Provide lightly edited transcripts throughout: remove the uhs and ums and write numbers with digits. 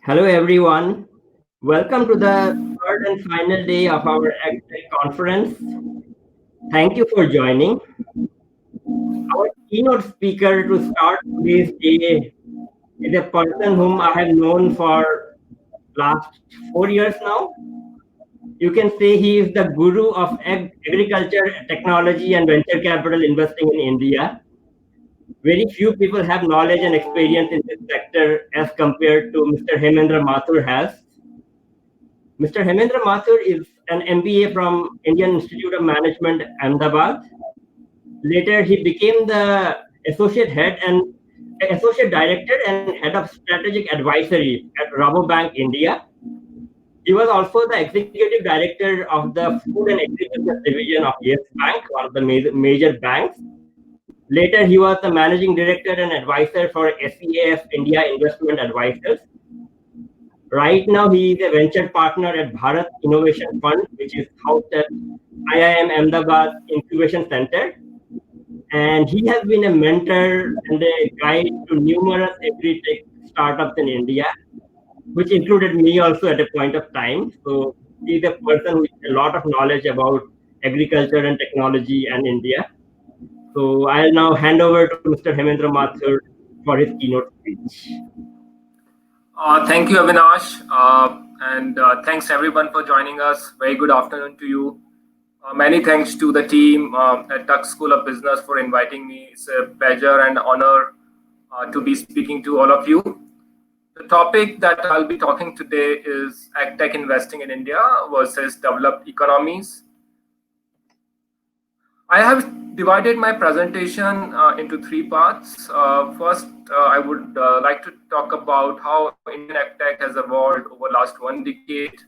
Hello, everyone. Welcome to the third and final day of our AgTech conference. Thank you for joining. Our keynote speaker to start today's day is a person whom I have known for last 4 years now. You can say he is the guru of agriculture, technology, and venture capital investing in India. Very few people have knowledge and experience in this sector as compared to Mr. Hemendra Mathur has. Mr. Hemendra Mathur is an MBA from Indian Institute of Management, Ahmedabad. Later, he became the associate director and head of strategic advisory at Rabobank India. He was also the executive director of the food and agribusiness division of Yes Bank, one of the major banks. Later, he was the managing director and advisor for SEAF India Investment Advisors. Right now, he is a venture partner at Bharat Innovation Fund, which is housed at IIM Ahmedabad Incubation Center. And he has been a mentor and a guide to numerous agri-tech startups in India, which included me also at a point of time. So he's a person with a lot of knowledge about agriculture and technology and India. So I'll now hand over to Mr. Hemendra Mathur for his keynote speech. Thank you, Avinash, and thanks everyone for joining us. Very good afternoon to you. Many thanks to the team at Tuck School of Business for inviting me. It's a pleasure and honor to be speaking to all of you. The topic that I'll be talking today is AgTech investing in India versus developed economies. I have divided my presentation into three parts. First, I would like to talk about how Indian AgTech has evolved over the last 1 decade.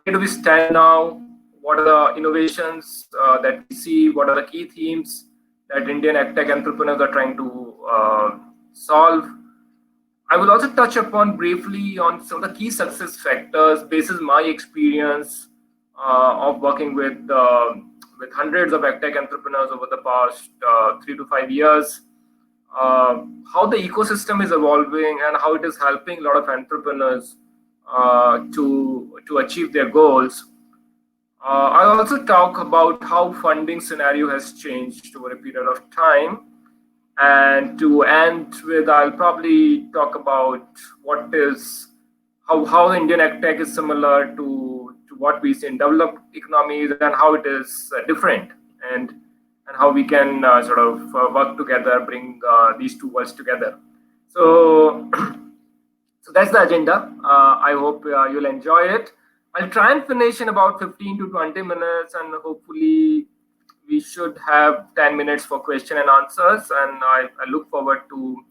Where do we stand now? What are the innovations that we see? What are the key themes that Indian AgTech entrepreneurs are trying to solve? I will also touch upon briefly on some of the key success factors based on my experience of working with hundreds of AgTech entrepreneurs over the past 3 to 5 years, how the ecosystem is evolving and how it is helping a lot of entrepreneurs to achieve their goals. I'll also talk about how funding scenario has changed over a period of time. And to end with, I'll probably talk about how Indian AgTech is similar to what we see in developed economies and how it is different, and how we can sort of work together, bring these two worlds together. So that's the agenda. I hope you'll enjoy it. I'll try and finish in about 15 to 20 minutes, and hopefully we should have 10 minutes for question and answers. And I look forward to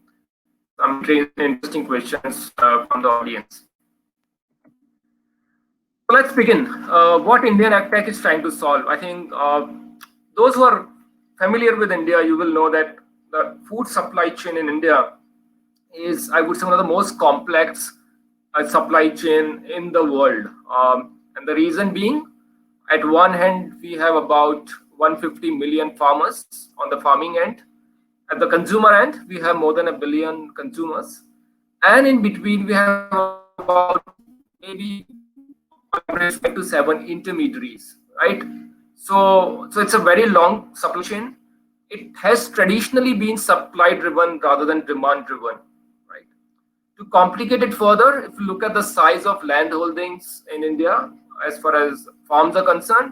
some interesting questions from the audience. So let's begin. What Indian AgTech is trying to solve. I think those who are familiar with India, you will know that the food supply chain in India is, I would say, one of the most complex supply chain in the world. And the reason being, at one hand, we have about 150 million farmers on the farming end. At the consumer end, we have more than 1 billion consumers. And in between, we have about maybe 5 to 7 intermediaries, right? So it's a very long supply chain. It has traditionally been supply driven rather than demand driven, right? To complicate it further, if you look at the size of land holdings in India, as far as farms are concerned,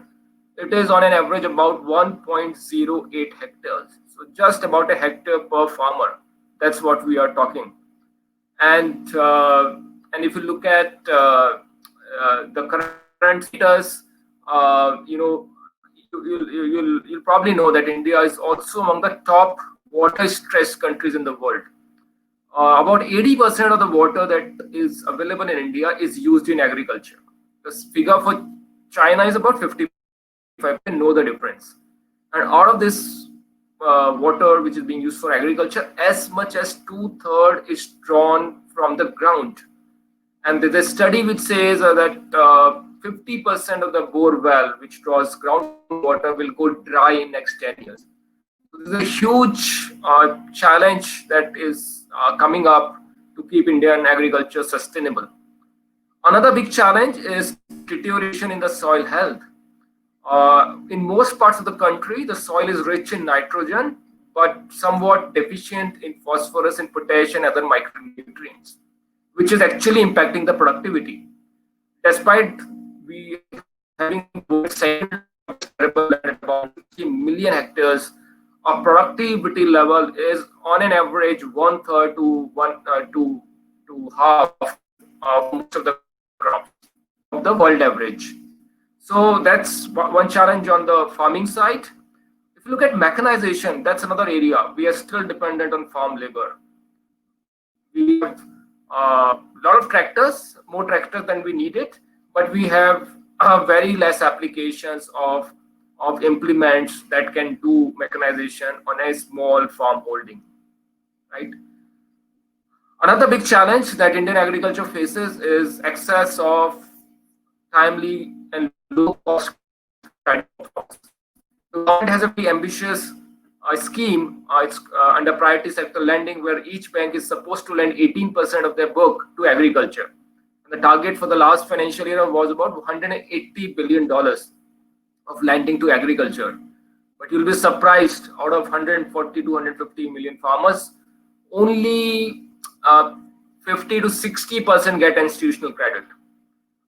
it is on an average about 1.08 hectares. So just about a hectare per farmer. That's what we are talking. And if you look at the current status, you'll probably know that India is also among the top water-stressed countries in the world. About 80% of the water that is available in India is used in agriculture. The figure for China is about 55%. Know the difference. And out of this water which is being used for agriculture, as much as 2/3 is drawn from the ground. And there's a study which says that 50% of the bore well which draws groundwater will go dry in next 10 years. There's a huge challenge that is coming up to keep Indian agriculture sustainable. Another big challenge is deterioration in the soil health. In most parts of the country, the soil is rich in nitrogen, but somewhat deficient in phosphorus and potash and other micronutrients, which is actually impacting the productivity. Despite we having about 60 million hectares, our productivity level is on an average one third to half of most of the crops of the world average. So that's one challenge on the farming side. If you look at mechanization, that's another area. We are still dependent on farm labor. We have a lot of tractors, more tractors than we needed, but we have very less applications of implements that can do mechanization on a small farm holding, right? Another big challenge that Indian agriculture faces is excess of timely and low cost credit. The government has a very ambitious scheme. It's under priority sector lending, where each bank is supposed to lend 18% of their book to agriculture. And the target for the last financial year was about $180 billion of lending to agriculture. But you'll be surprised, out of 140 to 150 million farmers, only 50 to 60% get institutional credit.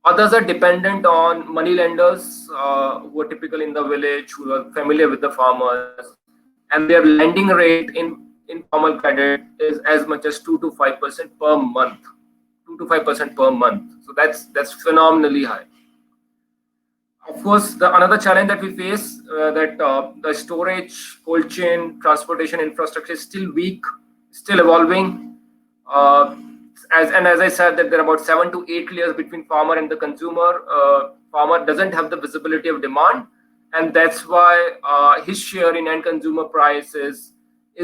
Others are dependent on money lenders who are typically in the village, who are familiar with the farmers, and their lending rate in informal credit is as much as 2 to 5% per month. 2 to 5% per month. So that's phenomenally high. Of course, another challenge that we face that the storage, cold chain, transportation infrastructure is still weak, still evolving. As I said, that there are about 7 to 8 layers between farmer and the consumer. Farmer doesn't have the visibility of demand, and that's why his share in end consumer price is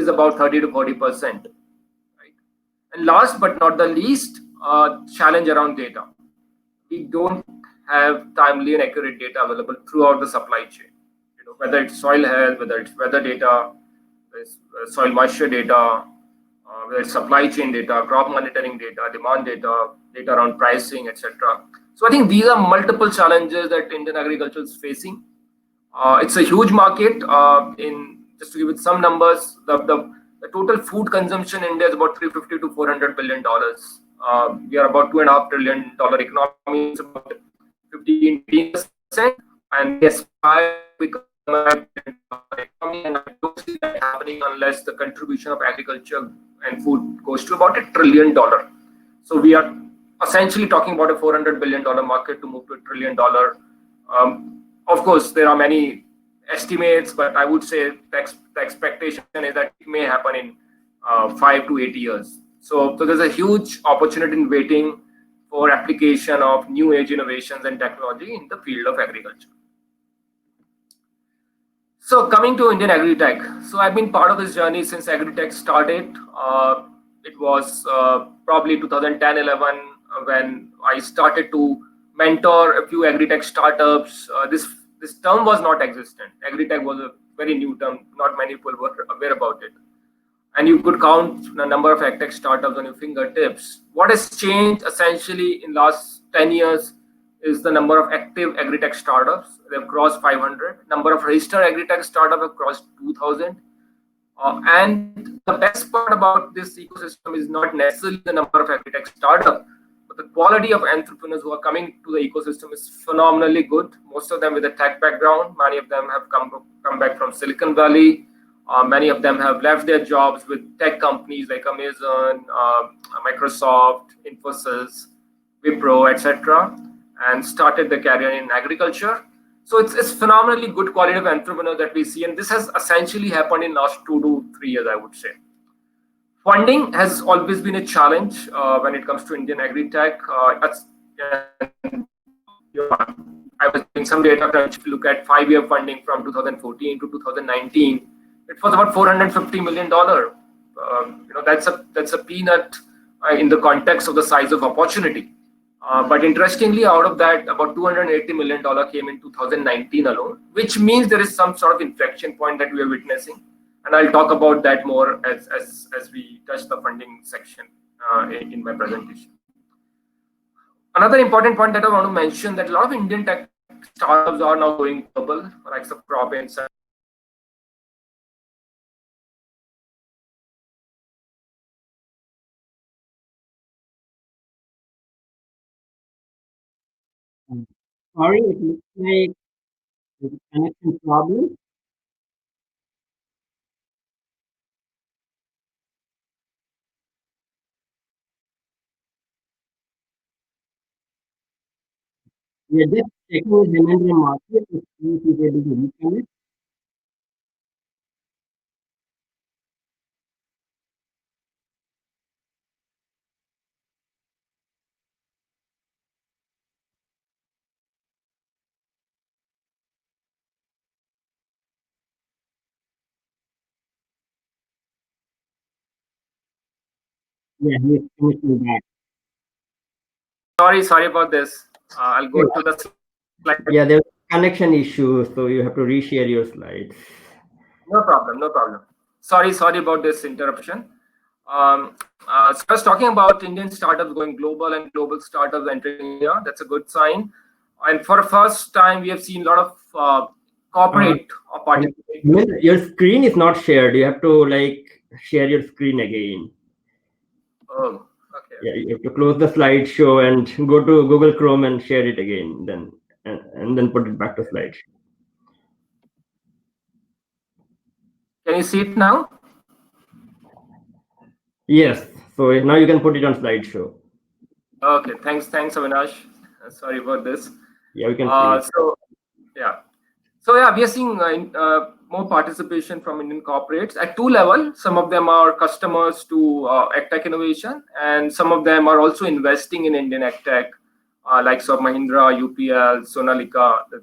about 30 to 40%. Right? And last but not the least, challenge around data. We don't have timely and accurate data available throughout the supply chain. Whether it's soil health, whether it's weather data, soil moisture data, whether it's supply chain data, crop monitoring data, demand data, data around pricing, etc. So I think these are multiple challenges that Indian agriculture is facing. It's a huge market. Just to give it some numbers, the total food consumption in India is about 350 to 400 billion dollars. We are about $2.5 trillion economy, it's about 15%, and we aspire to become an economy, and I don't see that happening unless the contribution of agriculture and food goes to about $1 trillion. So we are essentially talking about a $400 billion market to move to $1 trillion. Of course, there are many estimates, but I would say the expectation is that it may happen in 5 to 8 years. So there's a huge opportunity in waiting for application of new age innovations and technology in the field of agriculture. So coming to Indian AgriTech. So I've been part of this journey since AgriTech started. It was probably 2010-11 when I started to mentor a few AgriTech startups. This term was not existent. AgriTech was a very new term. Not many people were aware about it. And you could count the number of AgTech startups on your fingertips. What has changed essentially in last 10 years is the number of active AgriTech startups. They've crossed 500. Number of registered AgriTech startups have crossed 2,000. And the best part about this ecosystem is not necessarily the number of AgriTech startups, but the quality of entrepreneurs who are coming to the ecosystem is phenomenally good. Most of them with a tech background. Many of them have come back from Silicon Valley. Many of them have left their jobs with tech companies like Amazon, Microsoft, Infosys, Wipro, etc., and started their career in agriculture. So it's phenomenally good quality of entrepreneur that we see, and this has essentially happened in last 2 to 3 years, I would say. Funding has always been a challenge when it comes to Indian agri-tech. I was doing some data crunch. If you look at 5-year funding from 2014 to 2019, it was about $450 million. That's a peanut in the context of the size of opportunity. But interestingly, out of that, about $280 million came in 2019 alone, which means there is some sort of inflection point that we are witnessing. And I'll talk about that more as we touch the funding section in my presentation. Another important point that I want to mention, that a lot of Indian tech startups are now going global, like the Province. Sorry, it looks like there's a connection problem. We are just checking with Hemendra Mathur to see if he's able to reconnect. Yeah, he is finishing back. Sorry about this. I'll go to the slide. Yeah, there's connection issue, so you have to reshare your slides. No problem, no problem. Sorry about this interruption. So I was talking about Indian startups going global and global startups entering India. That's a good sign. And for the first time, we have seen a lot of corporate participation. Your screen is not shared. You have to share your screen again. Oh, okay. Yeah, you have to close the slideshow and go to Google Chrome and share it again, then and then put it back to slideshow. Can you see it now? Yes. So now you can put it on slideshow. Okay. Thanks, Avinash. Sorry about this. Yeah, we can see it. So yeah, we are seeing more participation from Indian corporates at two levels. Some of them are customers to AgTech innovation, and some of them are also investing in Indian AgTech, like Mahindra, UPL, Sonalika. They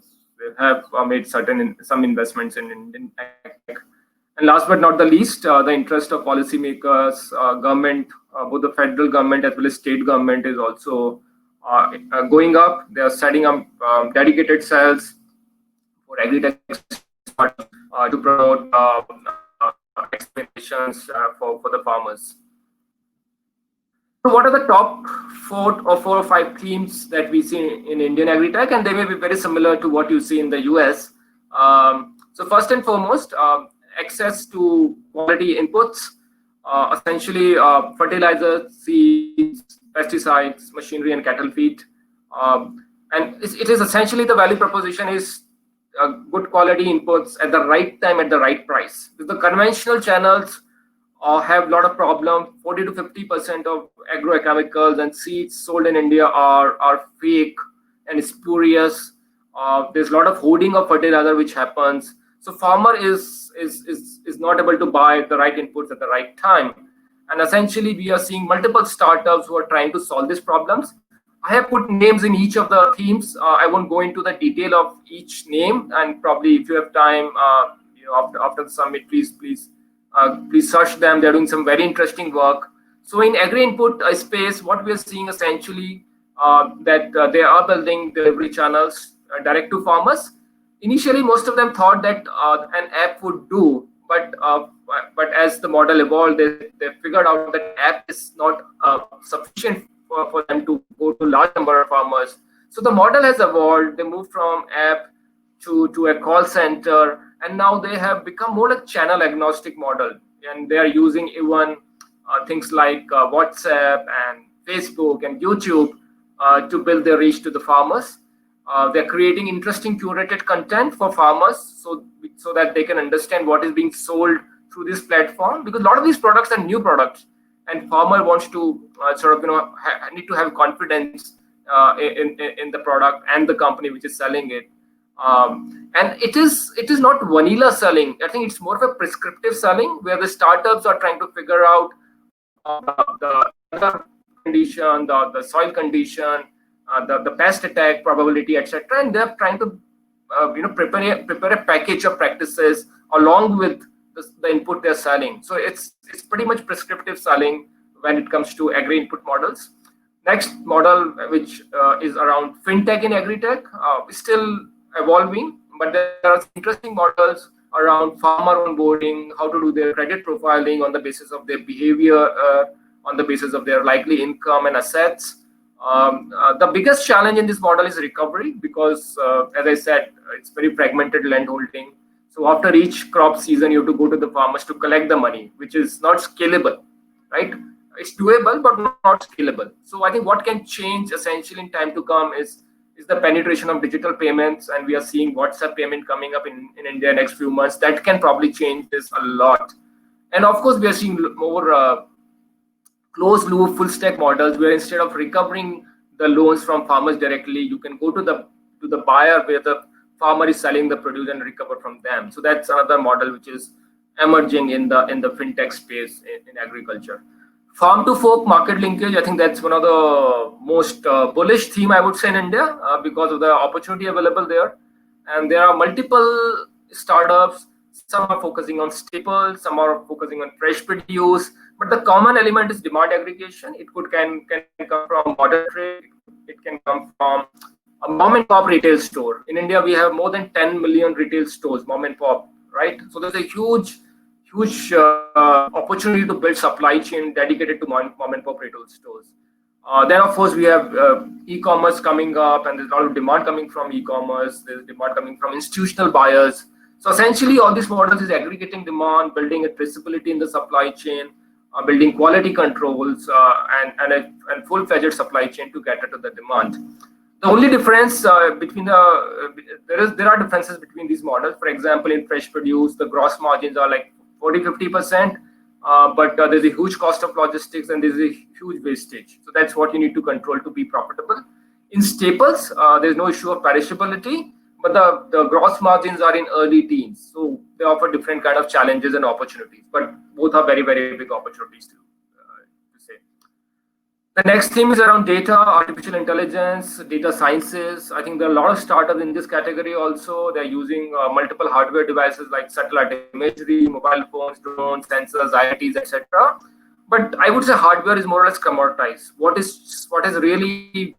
have made some investments in Indian AgTech. And last but not the least, the interest of policymakers, government, both the federal government as well as state government is also going up. They are setting up dedicated cells for AgTech to promote explanations for the farmers. So what are the top four or five themes that we see in Indian AgTech? And they may be very similar to what you see in the US. So first and foremost, access to quality inputs, essentially fertilizer, seeds, pesticides, machinery, and cattle feed. And it is essentially the value proposition is good quality inputs at the right time at the right price. The conventional channels have a lot of problem. 40 to 50% of agrochemicals and seeds sold in India are fake and spurious. There's a lot of hoarding of fertilizer which happens. So farmer is not able to buy the right inputs at the right time. And essentially, we are seeing multiple startups who are trying to solve these problems. I have put names in each of the themes. I won't go into the detail of each name, and probably if you have time, after the summit, please search them. They're doing some very interesting work. So in agri input space, what we are seeing essentially that they are building delivery channels direct to farmers. Initially, most of them thought that an app would do, but as the model evolved, they figured out that app is not sufficient for them to go to large number of farmers. So the model has evolved. They moved from app to a call center, and now they have become more like channel agnostic model, and they are using even things like WhatsApp and Facebook and YouTube to build their reach to the farmers. They're creating interesting curated content for farmers so that they can understand what is being sold through this platform, because a lot of these products are new products and farmer wants to need to have confidence in the product and the company which is selling it. And it is not vanilla selling. I think it's more of a prescriptive selling where the startups are trying to figure out the condition, the soil condition, the pest attack probability, etc. And they're trying to prepare a package of practices along with the input they're selling. So it's pretty much prescriptive selling when it comes to agri input models. Next model, which is around fintech in agri-tech, is still evolving, but there are interesting models around farmer onboarding, how to do their credit profiling on the basis of their behavior, on the basis of their likely income and assets. The biggest challenge in this model is recovery because, as I said, it's very fragmented land holding. So after each crop season, you have to go to the farmers to collect the money, which is not scalable, right? It's doable, but not scalable. So I think what can change essentially in time to come is the penetration of digital payments, and we are seeing WhatsApp payment coming up in India next few months. That can probably change this a lot. And of course, we are seeing more closed loop full stack models where instead of recovering the loans from farmers directly, you can go to the buyer where the farmer is selling the produce and recover from them. So that's another model which is emerging in the fintech space in agriculture. Farm to fork market linkage, I think that's one of the most bullish theme I would say in India because of the opportunity available there. And there are multiple startups. Some are focusing on staples, some are focusing on fresh produce, but the common element is demand aggregation. It can come from modern trade, it can come from a mom and pop retail store. In India, we have more than 10 million retail stores, mom and pop, right? So there's a huge opportunity to build supply chain dedicated to mom and pop retail stores. Then, of course, we have e-commerce coming up, and there's a lot of demand coming from e-commerce. There's demand coming from institutional buyers. So essentially, all these models is aggregating demand, building a traceability in the supply chain, building quality controls, and full-fledged supply chain to cater to the demand. The only difference between there are differences between these models. For example, in fresh produce, the gross margins are like 40-50%, but there's a huge cost of logistics and there's a huge wastage. So that's what you need to control to be profitable. In staples, there's no issue of perishability, but the gross margins are in early teens. So they offer different kind of challenges and opportunities, but both are very, very big opportunities to say. The next theme is around data, artificial intelligence, data sciences. I think there are a lot of startups in this category also. They're using multiple hardware devices like satellite imagery, mobile phones, drones, sensors, IoTs, etc. But I would say hardware is more or less commoditized. What is really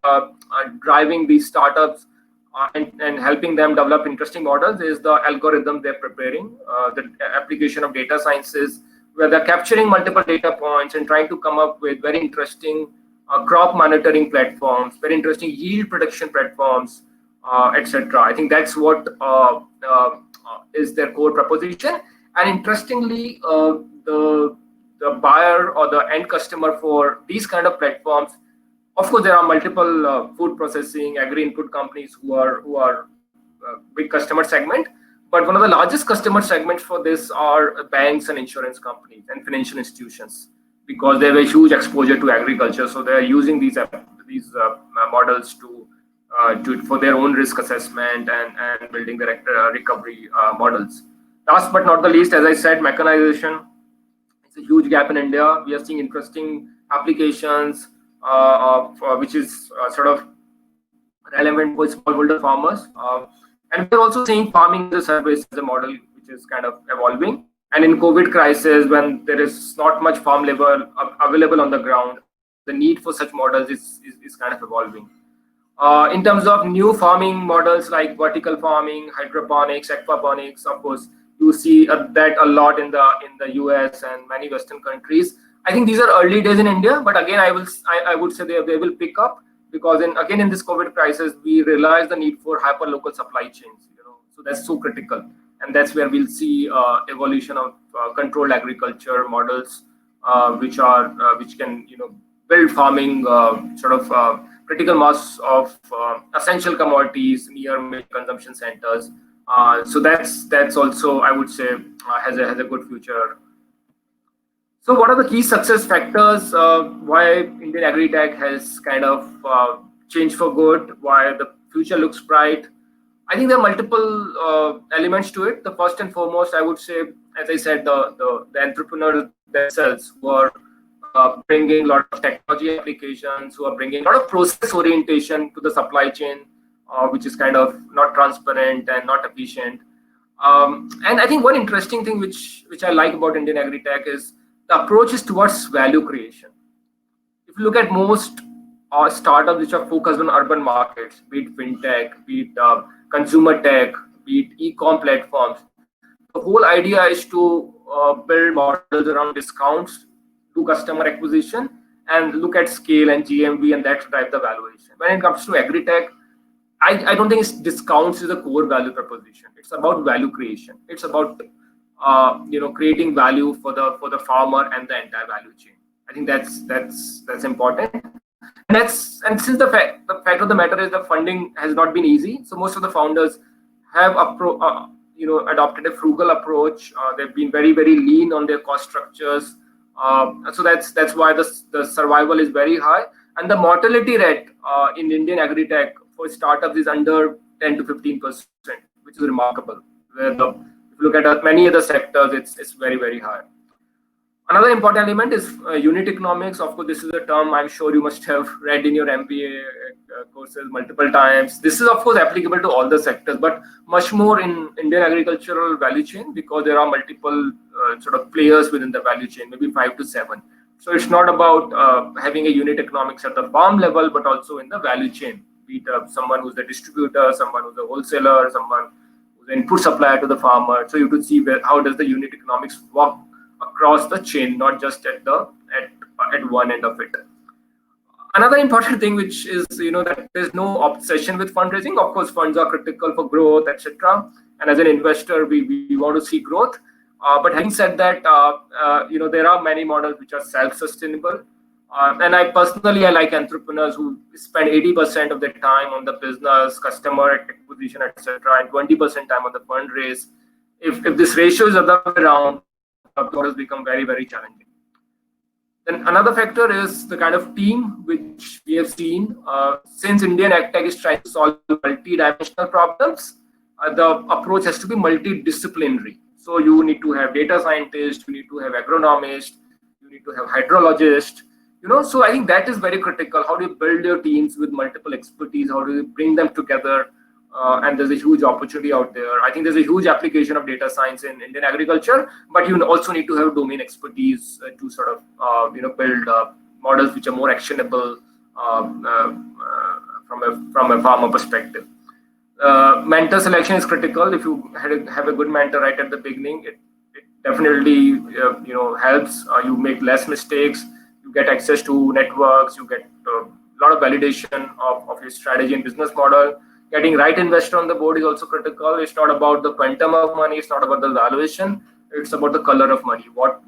driving these startups and helping them develop interesting models is the algorithm they're preparing, the application of data sciences, where they're capturing multiple data points and trying to come up with very interesting crop monitoring platforms, very interesting yield prediction platforms, etc. I think that's what is their core proposition. And interestingly, the buyer or the end customer for these kind of platforms, of course, there are multiple food processing, agri-input companies who are big customer segment. But one of the largest customer segments for this are banks and insurance companies and financial institutions, because they have a huge exposure to agriculture. So they're using these models for their own risk assessment and building their recovery models. Last but not the least, as I said, mechanization. It's a huge gap in India. We are seeing interesting applications which is sort of relevant for smallholder farmers. And we're also seeing farming as a service as a model, which is kind of evolving. And in COVID crisis, when there is not much farm labor available on the ground, the need for such models is kind of evolving. In terms of new farming models like vertical farming, hydroponics, aquaponics, of course, you see that a lot in the US and many Western countries. I think these are early days in India, but again, I would say they will pick up, because in this COVID crisis, we realize the need for hyper local supply chains. So that's so critical, and that's where we'll see evolution of controlled agriculture models, which can build farming sort of critical mass of essential commodities near major consumption centers. So that's also, I would say, has a good future. So what are the key success factors why Indian agri-tech has kind of changed for good, why the future looks bright? I think there are multiple elements to it. The first and foremost, I would say, as I said, the entrepreneurs themselves who are bringing a lot of technology applications, who are bringing a lot of process orientation to the supply chain, which is kind of not transparent and not efficient. And I think one interesting thing which I like about Indian agri-tech is the approach is towards value creation. If you look at most startups which are focused on urban markets, be it fintech, be it consumer tech, be it e-com platforms, the whole idea is to build models around discounts, do customer acquisition, and look at scale and GMV, and that drive the valuation. When it comes to AgriTech, I don't think discounts is a core value proposition. It's about value creation. It's about creating value for the farmer and the entire value chain. I think that's important. And since the fact of the matter is the funding has not been easy, so most of the founders have adopted a frugal approach. They've been very lean on their cost structures. So that's why the survival is very high, and the mortality rate in Indian agri-tech for startups is under 10 to 15%, which is remarkable. If you look at many other sectors, it's very high. Another important element is unit economics. Of course, this is a term I'm sure you must have read in your MBA courses multiple times. This is, of course, applicable to all the sectors, but much more in Indian agricultural value chain, because there are multiple sort of players within the value chain, maybe 5 to 7. So it's not about having a unit economics at the farm level, but also in the value chain. Be it someone who's the distributor, someone who's a wholesaler, someone who's an input supplier to the farmer. So you could see how does the unit economics work across the chain, not just at one end of it. Another important thing, which is that there's no obsession with fundraising. Of course, funds are critical for growth, etc. And as an investor, we want to see growth. But having said that, there are many models which are self-sustainable. And I like entrepreneurs who spend 80% of their time on the business, customer acquisition, etc., and 20% time on the fundraise. If this ratio is other way around, models become very challenging. Then another factor is the kind of team which we have seen. Since Indian AgTech is trying to solve multi-dimensional problems, the approach has to be multidisciplinary. So you need to have data scientists, you need to have agronomists, you need to have hydrologists. So I think that is very critical. How do you build your teams with multiple expertise? How do you bring them together? And there's a huge opportunity out there. I think there's a huge application of data science in Indian agriculture, but you also need to have domain expertise to sort of build models which are more actionable from a farmer perspective. Mentor selection is critical. If you have a good mentor right at the beginning, it definitely helps. You make less mistakes. You get access to networks. You get a lot of validation of your strategy and business model. Getting right investor on the board is also critical. It's not about the quantum of money. It's not about the valuation. It's about the color of money. What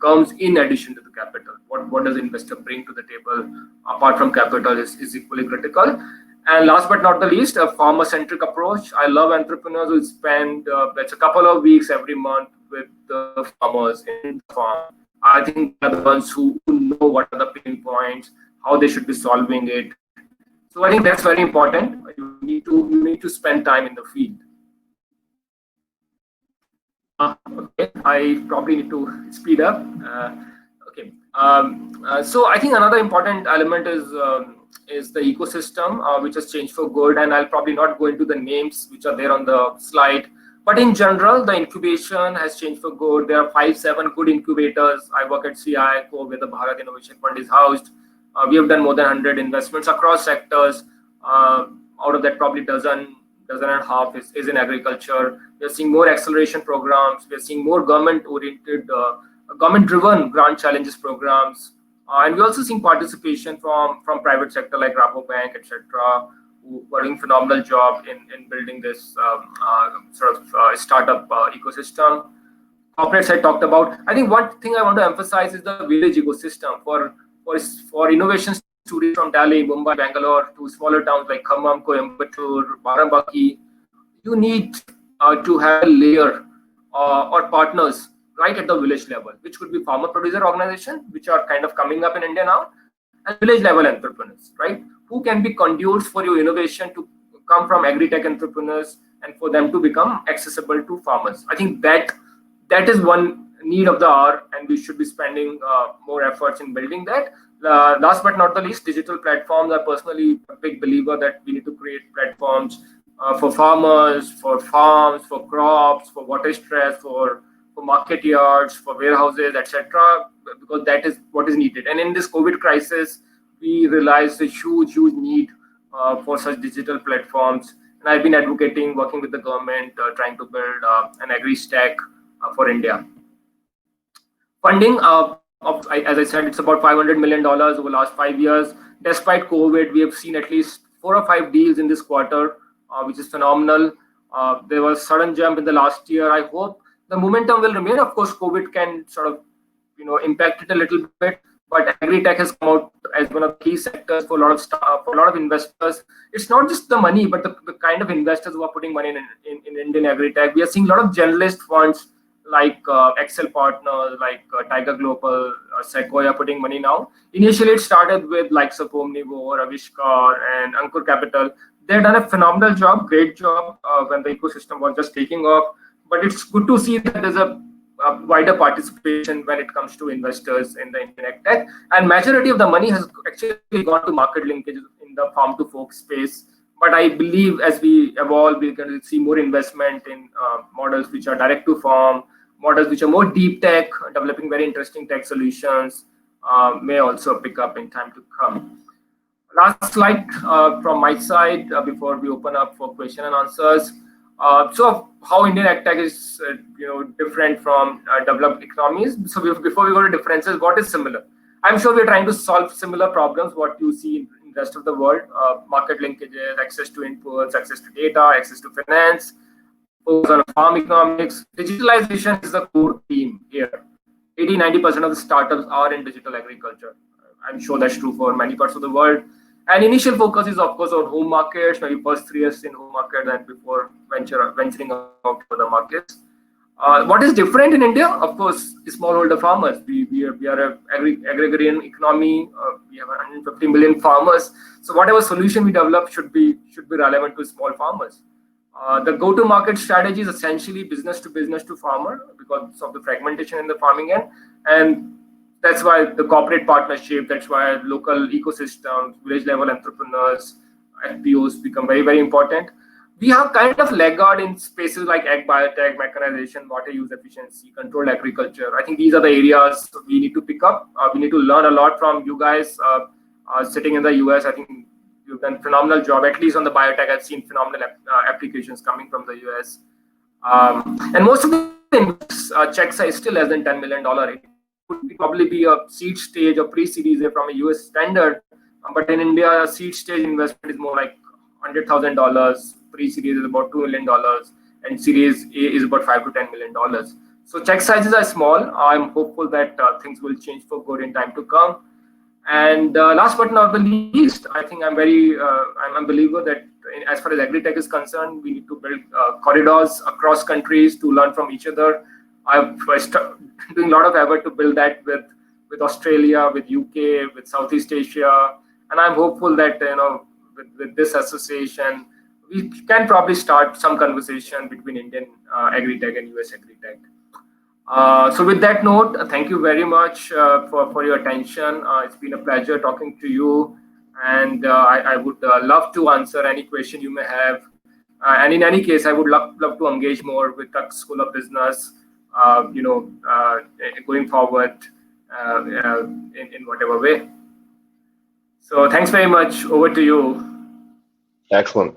comes in addition to the capital? What does investor bring to the table apart from capital is equally critical. And last but not the least, a farmer-centric approach. I love entrepreneurs who spend a couple of weeks every month with the farmers in the farm. I think they're the ones who know what are the pain points, how they should be solving it. So I think that's very important. You need to spend time in the field. Okay, I probably need to speed up. Okay. So I think another important element is the ecosystem, which has changed for good. And I'll probably not go into the names which are there on the slide. But in general, the incubation has changed for good. There are 5-7 good incubators. I work at CI, where the Bharat Innovation Fund is housed. We have done more than 100 investments across sectors. Out of that, probably dozen and a half is in agriculture. We are seeing more acceleration programs. We are seeing more government-oriented, government-driven grant challenges programs. And we're also seeing participation from private sector like Rabobank, etc., who are doing phenomenal job in building this startup ecosystem. Corporates I talked about. I think one thing I want to emphasize is the village ecosystem for innovation students from Delhi, Mumbai, Bangalore to smaller towns like Khammam, Coimbatore, Barambanki. You need to have a layer or partners right at the village level, which could be farmer producer organization, which are kind of coming up in India now, and village level entrepreneurs, right? Who can be conduits for your innovation to come from agri-tech entrepreneurs and for them to become accessible to farmers. I think that is one need of the hour, and we should be spending more efforts in building that. Last but not the least, digital platforms. I'm personally a big believer that we need to create platforms for farmers, for farms, for crops, for water stress, for market yards, for warehouses, etc., because that is what is needed. And in this COVID crisis, we realized a huge need for such digital platforms. And I've been advocating, working with the government, trying to build an agri stack for India. Funding, as I said, it's about $500 million over the last 5 years. Despite COVID, we have seen at least 4 or 5 deals in this quarter, which is phenomenal. There was a sudden jump in the last year. I hope the momentum will remain. Of course, COVID can sort of, impact it a little bit. But agri-tech has come out as one of the key sectors for a lot of investors. It's not just the money, but the kind of investors who are putting money in Indian agri-tech. We are seeing a lot of generalist funds like Excel Partners, like Tiger Global, Sequoia putting money now. Initially, it started with likes of Omnivore, Avishkar, and Ankur Capital. They've done a phenomenal job, great job when the ecosystem was just taking off. But it's good to see that there's a wider participation when it comes to investors in the Indian tech. And majority of the money has actually gone to market linkages in the farm to fork space. But I believe as we evolve, we're going to see more investment in models which are direct to farm, models which are more deep tech, developing very interesting tech solutions, may also pick up in time to come. Last slide from my side before we open up for question and answers. So how Indian AgTech is different from developed economies. So before we go to differences, what is similar? I'm sure we're trying to solve similar problems what you see in the rest of the world: market linkages, access to inputs, access to data, access to finance, focus on farm economics. Digitalization is the core theme here. 80-90% of the startups are in digital agriculture. I'm sure that's true for many parts of the world. And initial focus is, of course, on home markets, maybe first 3 years in home market and before venturing out to the markets. What is different in India? Of course, smallholder farmers. We are an agrarian economy. We have 150 million farmers. So whatever solution we develop should be relevant to small farmers. The go-to-market strategy is essentially business to farmer because of the fragmentation in the farming end. And that's why the corporate partnership, that's why local ecosystems, village level entrepreneurs, FPOs become very, very important. We have kind of laggard in spaces like ag biotech, mechanization, water use efficiency, controlled agriculture. I think these are the areas we need to pick up. We need to learn a lot from you guys sitting in the US. I think you've done a phenomenal job, at least on the biotech. I've seen phenomenal applications coming from the US. And most of the check size is still less than $10 million. It would probably be a seed stage or pre-series from a US standard. But in India, a seed stage investment is more like $100,000. Pre-series is about $2 million. And Series A is about $5 to $10 million. So check sizes are small. I'm hopeful that things will change for good in time to come. And last but not the least, I think I'm a believer that as far as agri-tech is concerned, we need to build corridors across countries to learn from each other. I'm doing a lot of effort to build that with Australia, with UK, with Southeast Asia, and I'm hopeful that with this association, we can probably start some conversation between Indian agri-tech and US agri-tech. So with that note, thank you very much for your attention. It's been a pleasure talking to you, and I would love to answer any question you may have. And in any case, I would love to engage more with the School of Business, going forward in whatever way. So thanks very much. Over to you. Excellent.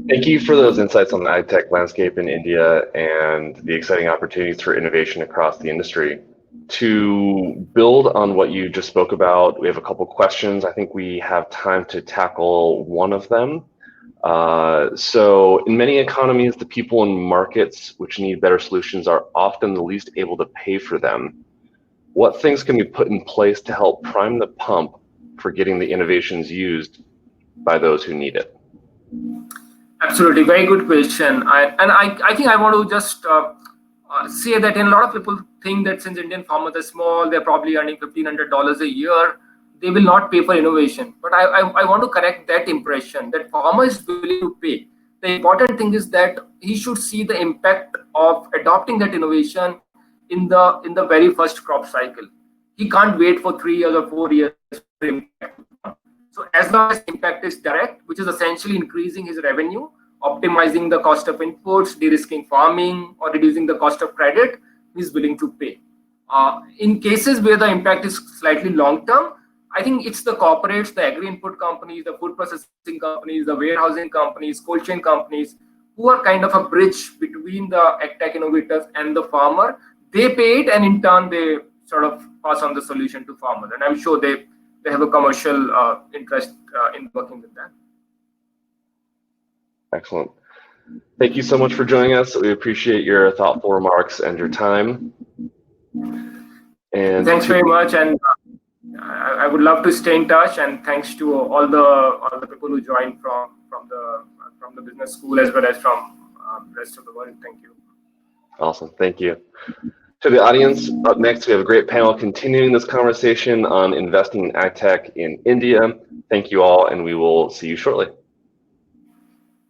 Thank you for those insights on the AgTech landscape in India and the exciting opportunities for innovation across the industry. To build on what you just spoke about, we have a couple questions. I think we have time to tackle one of them. So in many economies, the people in markets which need better solutions are often the least able to pay for them. What things can be put in place to help prime the pump for getting the innovations used by those who need it? Absolutely, very good question. I think I want to just say that a lot of people think that since Indian farmers are small, they're probably earning $1,500 a year, they will not pay for innovation. But I want to correct that impression that farmer is willing to pay. The important thing is that he should see the impact of adopting that innovation in the very first crop cycle. He can't wait for 3 years or 4 years for impact. So as long as impact is direct, which is essentially increasing his revenue, optimizing the cost of inputs, de-risking farming, or reducing the cost of credit, he's willing to pay. In cases where the impact is slightly long-term, I think it's the corporates, the agri-input companies, the food processing companies, the warehousing companies, cold chain companies, who are kind of a bridge between the AgTech innovators and the farmer. They pay it, and in turn, they sort of pass on the solution to farmers. And I'm sure they have a commercial interest in working with that. Excellent. Thank you so much for joining us. We appreciate your thoughtful remarks and your time. And thanks very much. And I would love to stay in touch. And thanks to all the people who joined from the business school as well as from the rest of the world. Thank you. Awesome. Thank you. To the audience, up next, we have a great panel continuing this conversation on investing in AgTech in India. Thank you all, and we will see you shortly.